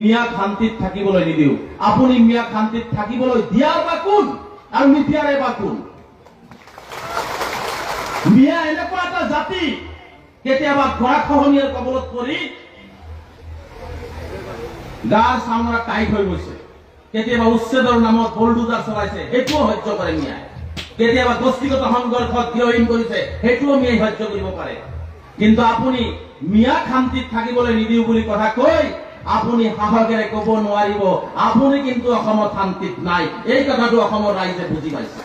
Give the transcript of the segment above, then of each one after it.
মিয়া শান্তিত থাকিবলৈ নিদিও। আপুনি মিয়া শান্তিত থাকিবলৈ দিয়াৰ বা কোন আৰু নিদিয়াৰে বা কোন? মিয়া এনেকুৱা এটা জাতি কেতিয়াবা গৰাখহনীয়াৰ কবলত পৰি গাৰ চামৰা টাইট হৈ গৈছে, কেতিয়াবা উচ্ছেদৰ নামত বুলডোজাৰ চলাইছে, সেইটোও সহ্য কৰে মিয়াই। কেতিয়াবা গোষ্ঠীগত সংঘৰ্ষত গৃহহীন কৰিছে, সেইটোও মিয়াই সহ্য কৰিব পাৰে। কিন্তু আপুনি মিয়া শান্তিত থাকিবলৈ নিদিও বুলি কথা কৈ আপুনি সাহসেৰে কব নোৱাৰিব আপুনি কিন্তু অসমত শান্তিত নাই। এই কথাটো অসমৰ ৰাইজে বুজি পাইছে।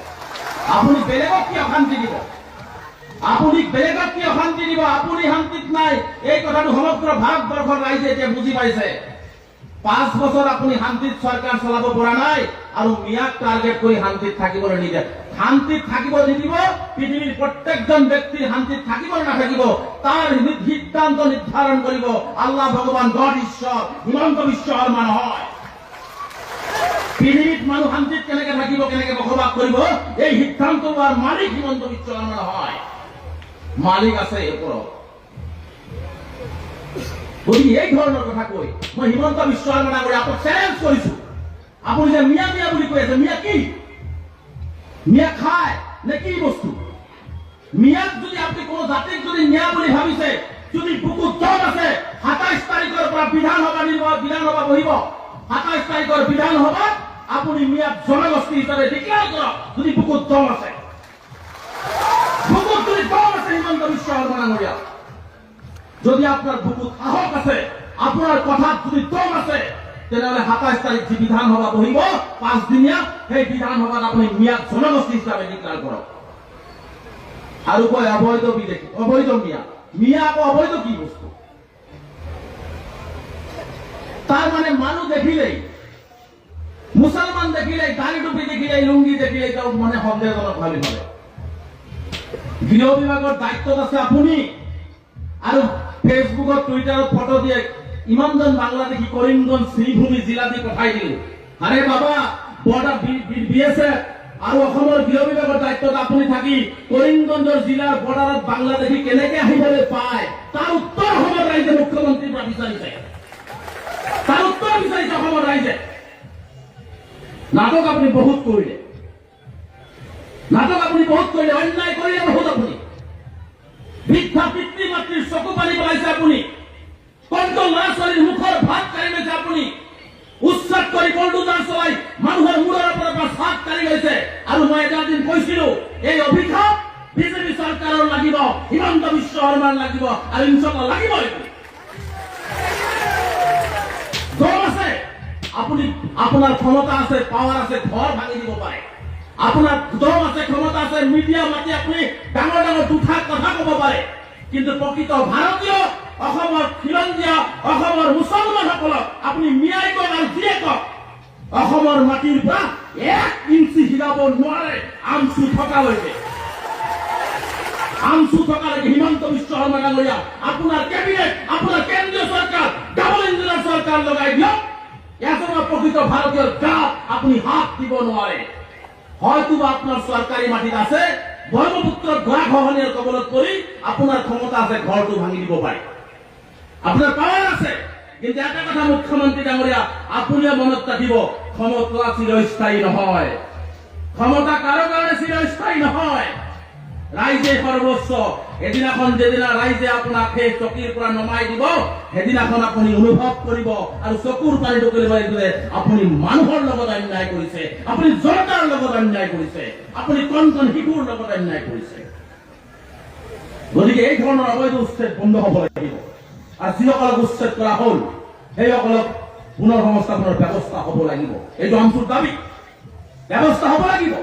আপুনি বেলেগক কি অশান্তি দিব? আপুনি বেলেগক কি অশান্তি দিব? আপুনি শান্তিত নাই, এই কথাটো সমগ্ৰ ভাৰতবৰ্ষৰ ৰাইজে এতিয়া বুজি পাইছে। 5 বছৰ আপুনি শান্তিত চৰকাৰ চলাব পৰা নাই আৰু মিয়াক টাৰ্গেট কৰি শান্তিত থাকিবলৈ নিদিয়ে। শান্তিত থাকিব নিদিব, পৃথিৱীৰ প্ৰত্যেকজন ব্যক্তিৰ শান্তিত থাকিব নাথাকিব তাৰ সিদ্ধান্ত নিৰ্ধাৰণ কৰিব আল্লাহ ভগৱান গড ঈশ্বৰ, হিমন্ত বিশ্ব শৰ্মা নহয়। পৃথিৱীত মানুহ শান্তিত কেনেকে থাকিব, কেনেকে বসবাস কৰিব, এই সিদ্ধান্ত লোৱাৰ মালিক হিমন্ত বিশ্ব শৰ্মা নহয়, মালিক আছে ওপৰত। গতিকে এই ধৰণৰ কথা কৈ মই হিমন্ত বিশ্ব শৰ্মা ডাঙৰীয়া আপোনাক চেলেঞ্জ কৰিছো। আপুনি যে মিয়া মিয়া বুলি কৈ আছে, মিয়া কি? মিয়া খায় নে কি বস্তু? মিয়াক যদি আপুনি কোনো জাতিক যদি মিয়া বুলি ভাবিছে, যদি বুকুত দম আছে, 27 তাৰিখৰ পৰা বিধানসভা বহিব। 27 তাৰিখৰ বিধানসভাত আপুনি মিয়াক জনগোষ্ঠী হিচাপে ডিক্লেয়াৰ কৰক যদি বুকুত দম আছে। বুকুত যদি দম আছে হিমন্ত বিশ্ব শৰ্মা ডাঙৰীয়া, যদি আপোনাৰ বুকুত সাহস আছে, আপোনাৰ কথাত যদি দম আছে, তেনেহলে 27 তাৰিখ যি বিধানসভা বহিব 5 দিনীয়া, সেই বিধানসভাত আপুনি মিয়াক জনগোষ্ঠী হিচাপে ডিক্লেয়াৰ কৰক। আৰু কয় অবৈধ বিদেশী, অবৈধ মিয়া। মিয়া আকৌ অবৈধ কি বস্তু? তাৰ মানে মানুহ দেখিলেই, মুছলমান দেখিলেই, দাড়ি টুপি দেখিলেই, লুংগি দেখিলেই তেওঁ মানে সন্দেহজনক ভাবি ভাবে। গৃহ বিভাগৰ দায়িত্বত আছে আপুনি, আৰু ফেচবুকত টুইটাৰত ফটো দিয়ে ইমানজন বাংলাদেশী কৰিমগঞ্জ শ্ৰীভূমি জিলা দি পঠাই দিলো। আৰে বাবা, বৰ্ডাৰ BSF আৰু অসমৰ গৃহ বিভাগৰ দায়িত্বত আপুনি থাকি কৰিমগঞ্জৰ জিলাৰ বৰ্ডাৰত বাংলাদেশী কেনেকে আহিবলৈ পায় তাৰ উত্তৰ অসমৰ ৰাইজে মুখ্যমন্ত্ৰীৰ পৰা বিচাৰিছে। তাৰ উত্তৰ বিচাৰিছে অসমৰ ৰাইজে। নাটক আপুনি বহুত কৰিলে, নাটক আপুনি বহুত কৰিলে, অন্যায় কৰিলে বহুত আপুনি। বৃদ্ধা পিতৃ মাতৃৰ চকু পানী পেলাইছে আপুনি। কণ্ঠ ল'ৰা ছোৱালীৰ মুখৰ ভাত কাঢ়ি লৈছে আপুনি। উচ্ছেদ কৰি বুলডোজাৰ চলাই মানুহৰ মূৰৰ পৰা চাপ কাঢ়ি লৈছে। আৰু মই এটা দিন কৈছিলো, এই অভিশাপ বিজেপি চৰকাৰৰ লাগিব, হিমন্ত বিশ্ব শৰ্মাৰ লাগিব, আৰু ইনশাআল্লাহ লাগিবই। দম আছে আপুনি, আপোনাৰ ক্ষমতা আছে, পাৱাৰ আছে, ঘৰ ভাঙি দিব পাৰে। আপোনাৰ দম আছে, ক্ষমতা আছে, মিডিয়া মাতি আপুনি ডাঙৰ ডাঙৰ দুঠা কথা ক'ব পাৰে। কিন্তু প্ৰকৃত ভাৰতীয়, অসমৰ খিলঞ্জীয়া, অসমৰ মুছলমানসকলক আপুনি মিয়াই কওক আৰু যিয়ে কওক, অসমৰ মাটিৰ পৰা 1 ইঞ্চি হিলাব নোৱাৰে। আমচু থকালৈকে, আমচু থকালৈকে হিমন্ত বিশ্ব শৰ্মা ডাঙৰীয়া, আপোনাৰ কেবিনেট, আপোনাৰ কেন্দ্ৰীয় চৰকাৰ, ডাবল ইঞ্জিনৰ চৰকাৰ লগাই দিয়ক। এজনৰ প্ৰকৃত ভাৰতীয়ৰ গাত আপুনি হাত দিব নোৱাৰে। হয়তো আপোনাৰ চৰকাৰী মাটিত আছে, ব্ৰহ্মপুত্ৰত গৰাখহনীয়াৰ কবলত পৰি আপোনাৰ ক্ষমতা আছে, ঘৰটো ভাঙি দিব পাৰে, আপোনাৰ পাৱাৰ আছে। কিন্তু এটা কথা মুখ্যমন্ত্ৰী ডাঙৰীয়া, আপুনিও মনত ৰাখিব, ক্ষমতা চিৰস্থায়ী নহয়। ক্ষমতা কাৰো কাৰণে চিৰস্থায়ী নহয়। ৰাইজে সৰ্বোচ্চ। এদিনাখন যেদিনা ৰাইজে আপোনাক সেই চকীৰ পৰা নমাই দিব, সেইদিনাখন আপুনি অনুভৱ কৰিব আৰু চকুৰ পানী টুকুৰিব যে আপুনি মানুহৰ লগত অন্যায় কৰিছে, আপুনি জনতাৰ লগত অন্যায় কৰিছে, আপুনি কণ কণ শিশুৰ লগত অন্যায় কৰিছে। গতিকে এই ধৰণৰ অবৈধ উচ্ছেদ বন্ধ হ'ব লাগিব। আৰু যিসকলক উচ্ছেদ কৰা হ'ল সেইসকলক পুনৰ সংস্থাপনৰ ব্যৱস্থা হ'ব লাগিব। এইটো আমচুৰ দাবী, ব্যৱস্থা হ'ব লাগিব।